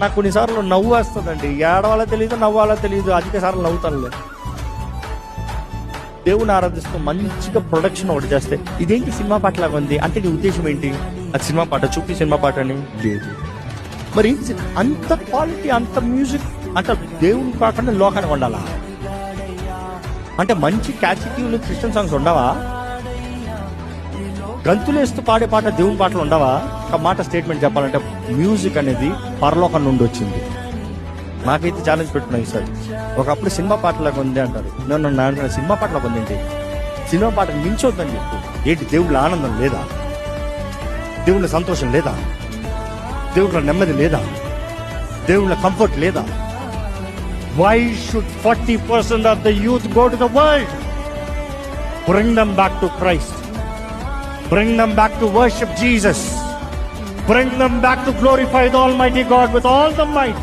నాకు కొన్నిసార్లు నవ్వు వస్తుందండి. ఏడవాలో తెలియదు, నవ్వాలో తెలియదు, అధిక సార్లు నవ్వుతానులే. దేవుని ఆరాధిస్తూ మంచిగా ప్రొడక్షన్ ఒకటి చేస్తే ఇదేంటి సినిమా పాటలాగా ఉంది అంటే నీ ఉద్దేశం ఏంటి? అది సినిమా పాట, చూపి సినిమా పాట అని లేదు. మరి అంత క్వాలిటీ, అంత మ్యూజిక్ అంటే దేవుని కాకుండా లోకానికి ఉండాలా? అంటే మంచి క్యాచిటీలు క్రిస్టియన్ సాంగ్స్ ఉండవా? గంతులేస్తూ పాడే పాట దేవుని పాటలు ఉండవా? ఒక మాట స్టేట్మెంట్ చెప్పాలంటే మ్యూజిక్ అనేది పరలోకం నుండి వచ్చింది. నాకైతే ఛాలెంజ్ పెట్టుకున్నాను ఈసారి. ఒకప్పుడు సినిమా పాటలాగా ఉంది అంటారు. నన్ను సినిమా పాటలాగా ఉంది ఏంటి? సినిమా పాటకు మించొద్దని చెప్పు. ఏంటి దేవుళ్ళ ఆనందం లేదా? దేవుళ్ళ సంతోషం లేదా? దేవుళ్ళ నెమ్మది లేదా? దేవుళ్ళ కంఫర్ట్ లేదా? Why should 40% of the youth go to the world? Bring them back to Christ. Bring them back to worship Jesus. Bring them back to glorify the Almighty God with all the might.